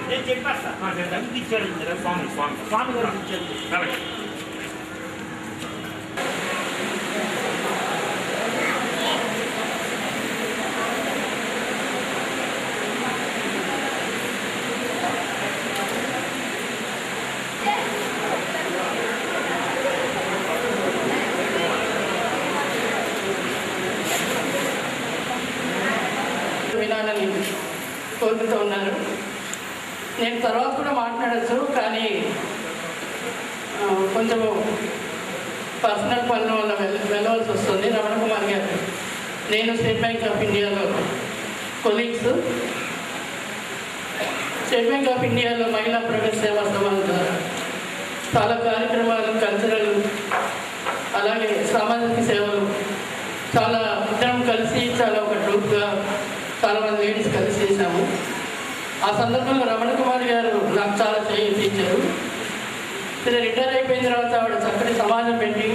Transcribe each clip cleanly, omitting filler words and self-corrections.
నేను చెప్పేస్తా ఇచ్చాడు స్వామి స్వామి స్వామి గారు ఇచ్చాడు. వినాలని కోరుతూ ఉన్నాను. నేను తర్వాత కూడా మాట్లాడచ్చు, కానీ కొంచెము పర్సనల్ పనుల వల్ల వెళ్ళవలసి వస్తుంది. రమణ కుమార్ గారు, నేను స్టేట్ బ్యాంక్ ఆఫ్ ఇండియాలో కొలీగ్స్. స్టేట్ బ్యాంక్ ఆఫ్ ఇండియాలో మహిళా ప్రగతి సేవా సమాజం ద్వారా చాలా కార్యక్రమాలు, కల్చరల్, అలాగే సామాజిక సేవలు చాలా ఇద్దరం కలిసి చాలా ఒక గ్రూప్గా చాలామంది లేడీస్ కలిసి చేశాము. ఆ సందర్భంలో రమణ కుమార్ గారు నాకు చాలా చేయించారు. రిటైర్ అయిపోయిన తర్వాత ఆవిడ చక్కటి సమాజం పెట్టి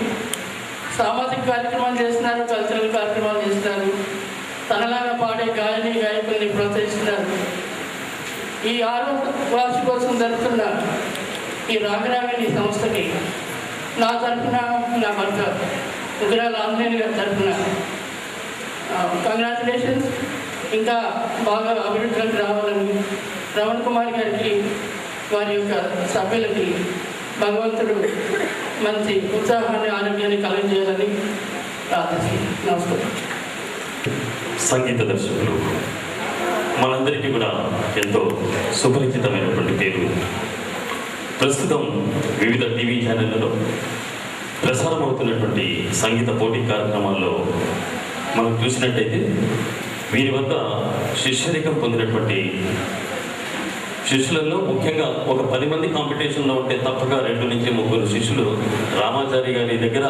సామాజిక కార్యక్రమాలు చేస్తున్నారు, కల్చరల్ కార్యక్రమాలు చేస్తున్నారు, తనలాగా పాడే గాయకుల్ని ప్రోత్సహిస్తున్నారు. ఈ 6వ వార్షికోత్సవం జరుగుతున్న ఈ రాగరాగిణి సంస్థకి నా తరఫున, నా భర్త ఉగ్రాల ఆంజనేయులు గారి తరఫున కంగ్రాచులేషన్స్. ఇంకా బాగా అభివృద్ధిలోకి రావాలని రమణ కుమార్ గారికి, వారి యొక్క సభ్యులకి భగవంతుడు మంచి ఉత్సాహాన్ని, ఆరోగ్యాన్ని కలుగజేయాలని ప్రార్థిస్తున్నాను. నమస్కారం. సంగీత దర్శకులు మనందరికీ కూడా ఎంతో సుపరిచితమైనటువంటి పేరు. ప్రస్తుతం వివిధ టీవీ ఛానళ్లలో ప్రసారం అవుతున్నటువంటి సంగీత పోటీ కార్యక్రమాల్లో మనం చూసినట్టయితే వీరి వద్ద శిష్యరికం పొందినటువంటి శిష్యులలో ముఖ్యంగా ఒక 10 మంది కాంపిటీషన్లో ఉంటే తప్పక 2 నుంచి 3 శిష్యులు రామాచారి గారి దగ్గర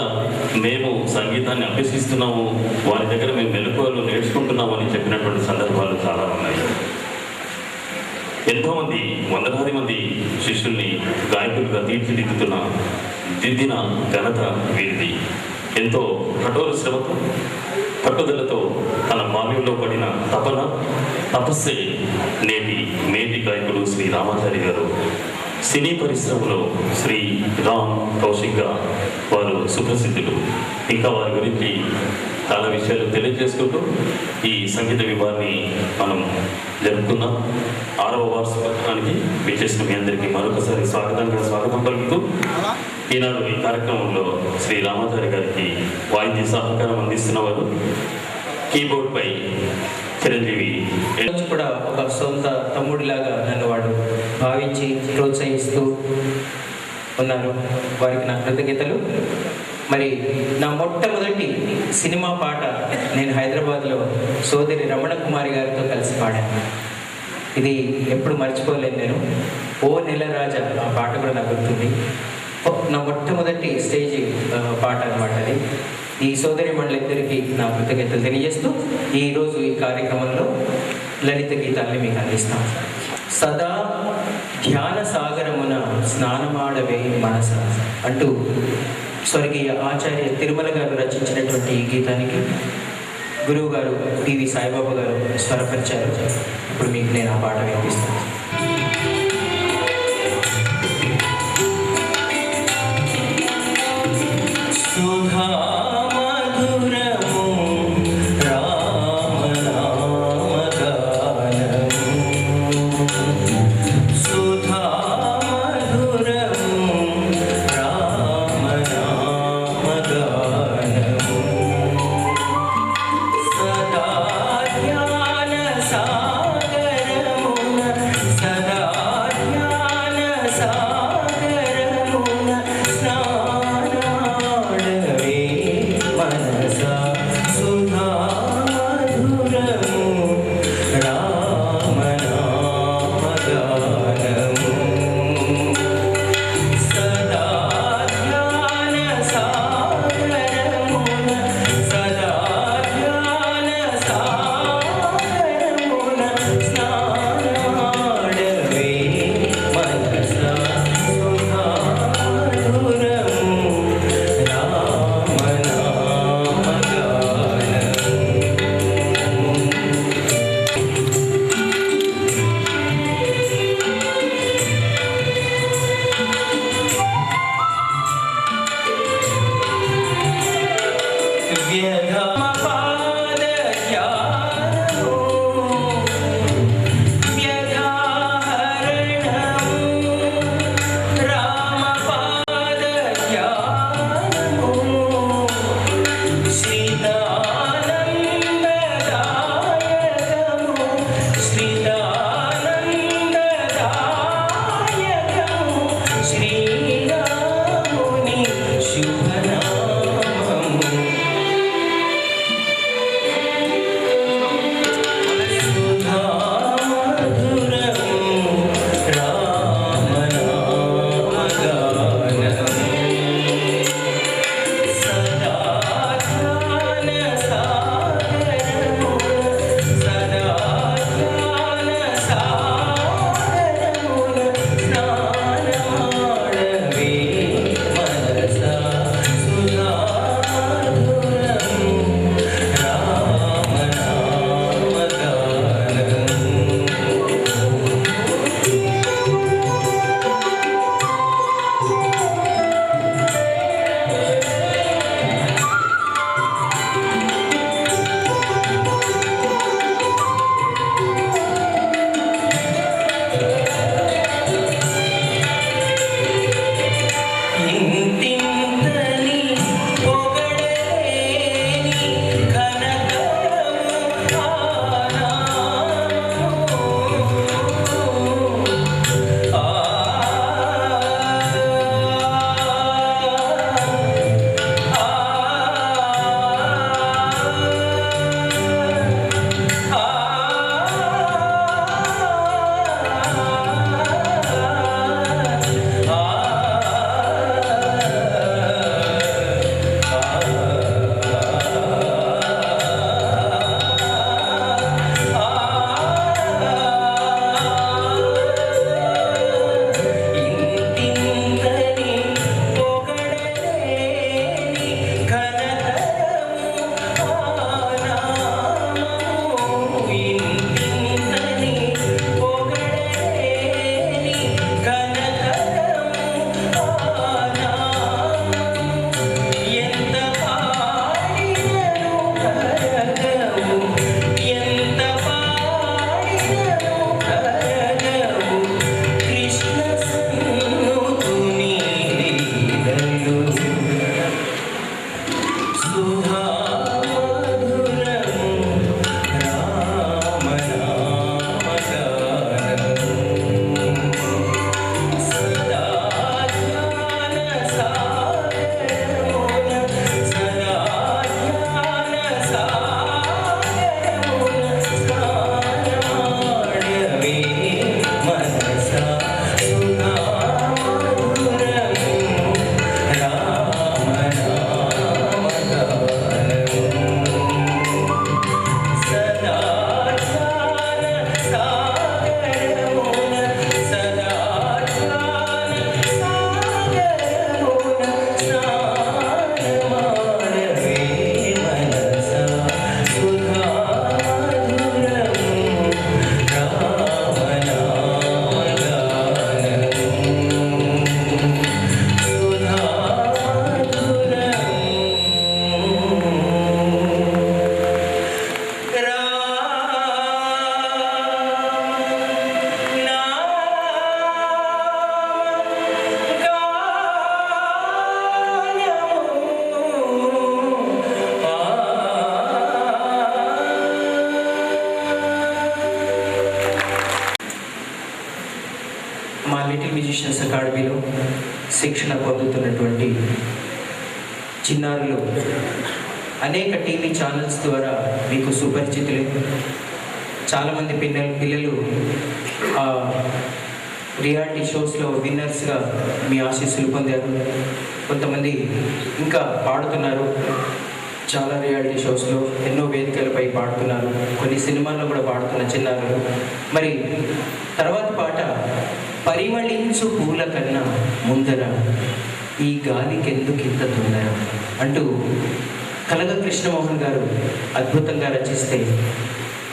మేము సంగీతాన్ని అభ్యసిస్తున్నాము, వారి దగ్గర మేము మెలకువలు నేర్చుకుంటున్నాము అని చెప్పినటువంటి సందర్భాలు చాలా ఉన్నాయి. ఎంతోమంది, వందలాది మంది శిష్యుల్ని గాయకులుగా తీర్చిదిద్దిన ఘనత వీరిది. ఎంతో కఠోర శ్రమతో, పట్టుదలతో తన బాల్యంలో పడిన తపస్సే మేటి గాయకుడు శ్రీ రామాచారి గారు. సినీ పరిశ్రమలో శ్రీ రామ్ కౌశిక్గా వారు సుప్రసిద్ధులు. ఇంకా వారి గురించి చాలా విషయాలు తెలియజేసుకుంటూ ఈ సంగీత విభాగాన్ని మనం జరుపుకుందాం. 6వ వార్షికోత్సవానికి విచ్చేసిన మీ అందరికీ మరొకసారి స్వాగతం పలుకుతూ ఈనాడు ఈ కార్యక్రమంలో శ్రీ రామాచారి గారికి వాయిద్య సహకారం అందిస్తున్న వారు కీబోర్డ్ పై చిరంజీవి కూడా ఒక సొంత తమ్ముడిలాగా నన్ను వాడు భావించి ప్రోత్సహిస్తూ ఉన్నారు. వారికి నా కృతజ్ఞతలు. మరి నా మొట్టమొదటి సినిమా పాట నేను హైదరాబాద్లో సోదరి రమణ కుమారి గారితో కలిసి పాడాను. ఇది ఎప్పుడు మర్చిపోలేను నేను. ఓ నెల రాజా ఆ పాట కూడా నాకు గుర్తుంది. నా మొట్టమొదటి స్టేజ్ పాట అన్నమాట అది. ఈ సోదరి మండలిద్దరికీ నా కృతజ్ఞతలు తెలియజేస్తూ ఈరోజు ఈ కార్యక్రమంలో లలిత గీతాల్ని మీకు అందిస్తాం. సదా ధ్యాన సాగరమున స్నానమాడవే మనస అంటూ స్వర్గీయ ఆచార్య తిరుమల గారు రచించినటువంటి ఈ గీతానికి గురువు గారు టీవీ సాయిబాబా గారు స్వరపరిచారు. ఇప్పుడు మీకు నేను ఆ పాట వినిపిస్తాను. లిటిల్ మ్యూజిషియన్స్ అకాడమీలో శిక్షణ పొందుతున్నటువంటి చిన్నారులు అనేక టీవీ ఛానల్స్ ద్వారా మీకు సుపరిచితులే. చాలామంది పిల్లలు రియాలిటీ షోస్లో విన్నర్స్గా మీ ఆశీస్సులు పొందారు. కొంతమంది ఇంకా పాడుతున్నారు, చాలా రియాలిటీ షోస్లో ఎన్నో వేదికలపై పాడుతున్నారు, కొన్ని సినిమాల్లో కూడా పాడుతున్న చిన్నారులు. మరి తర్వాత పాట పరిమళించు పూల కన్నా ముందర ఈ గాలికెందుకు ఇంత తొందర అంటూ కలగ కృష్ణమోహన్ గారు అద్భుతంగా రచిస్తే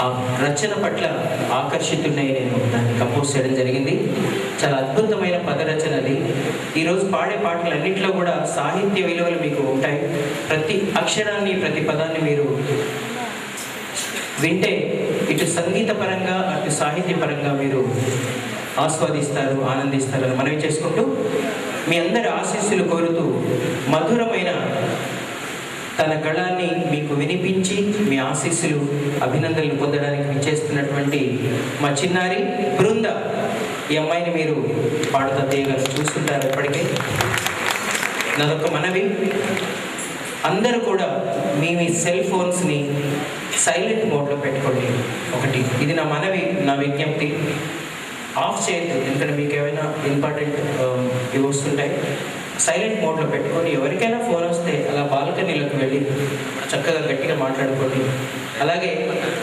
ఆ రచన పట్ల ఆకర్షితున్నై నేను దాన్ని కంపోజ్ చేయడం జరిగింది. చాలా అద్భుతమైన పదరచన అది. ఈరోజు పాడే పాటలన్నింటిలో కూడా సాహిత్య విలువలు మీకు ఉంటాయి. ప్రతి అక్షరాన్ని, ప్రతి పదాన్ని మీరు వింటే ఇటు సంగీత పరంగా అటు సాహిత్య పరంగా మీరు ఆస్వాదిస్తారు, ఆనందిస్తారని మనవి చేసుకుంటూ మీ అందరి ఆశీస్సులు కోరుతూ మధురమైన తన గళాన్ని మీకు వినిపించి మీ ఆశీస్సులు, అభినందనలు పొందడానికి విచ్చేస్తున్నటువంటి మా చిన్నారి బృంద, ఈ అమ్మాయిని మీరు పాడుతా తీయగలరు, చూస్తుంటారు ఎప్పటికే. నాదొక మనవి, అందరూ కూడా మీ మీ సెల్ ఫోన్స్ని సైలెంట్ మోడ్లో పెట్టుకోండి. ఒకటి, ఇది నా మనవి, నా విజ్ఞప్తి. ఆఫ్ చేయొద్దు, ఎందుకంటే మీకు ఏమైనా ఇంపార్టెంట్ ఇవి వస్తుంటాయి. సైలెంట్ మోడ్లో పెట్టుకొని ఎవరికైనా ఫోన్ వస్తే అలా బాల్కనీలోకి వెళ్ళి చక్కగా గట్టిగా మాట్లాడుకోండి. అలాగే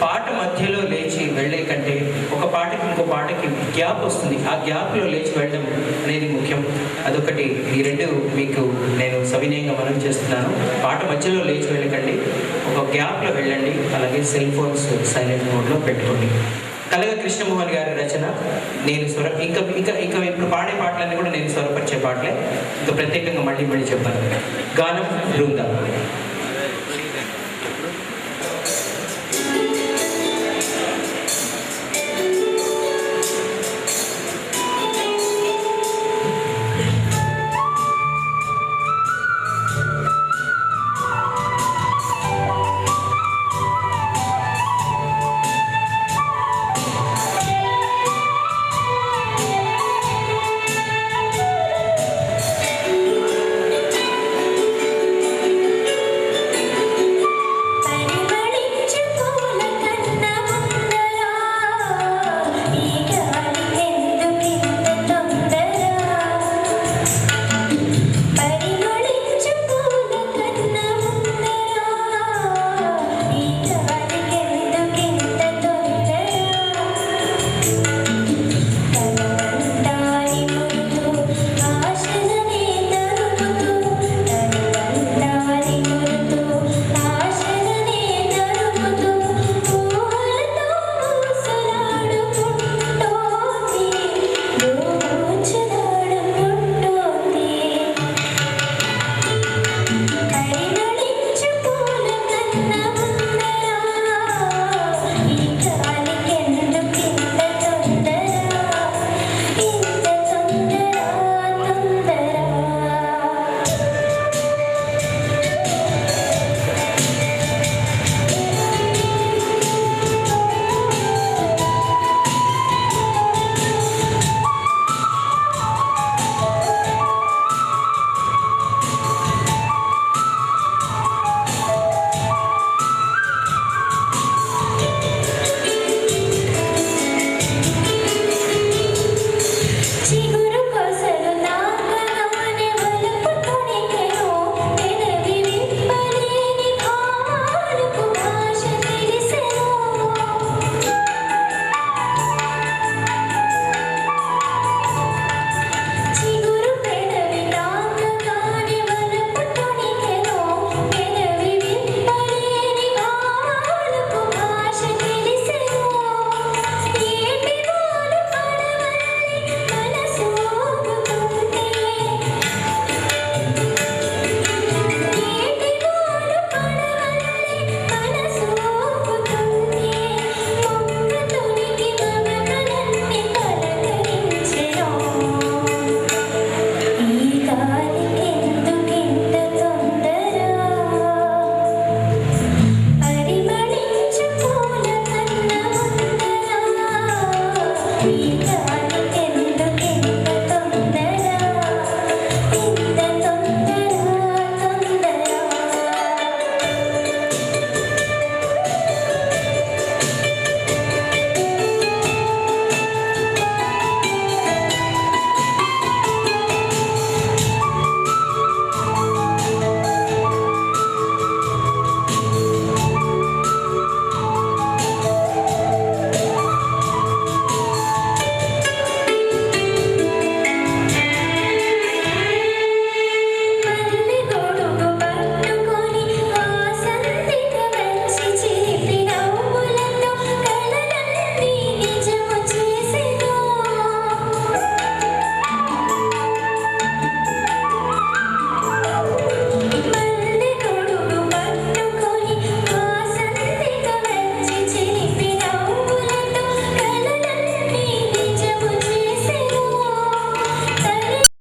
పాట మధ్యలో లేచి వెళ్ళే కంటే ఒక పాటకి ఇంకో పాటకి గ్యాప్ వస్తుంది, ఆ గ్యాప్లో లేచి వెళ్ళడం అనేది ముఖ్యం. అదొకటి, ఈ రెండు మీకు నేను సవినయంగా మనవి చేస్తున్నాను. పాట మధ్యలో లేచి వెళ్ళకండి, ఒక గ్యాప్లో వెళ్ళండి. అలాగే సెల్ ఫోన్స్ సైలెంట్ మోడ్లో పెట్టుకోండి. కలగ కృష్ణమోహన్ గారి రచన. నేను ఇంకా ఇప్పుడు పాడే పాటలన్నీ కూడా నేను స్వరపరిచే పాటలే, ఇంకా ప్రత్యేకంగా మళ్ళీ చెప్పాను. గానం బృంద.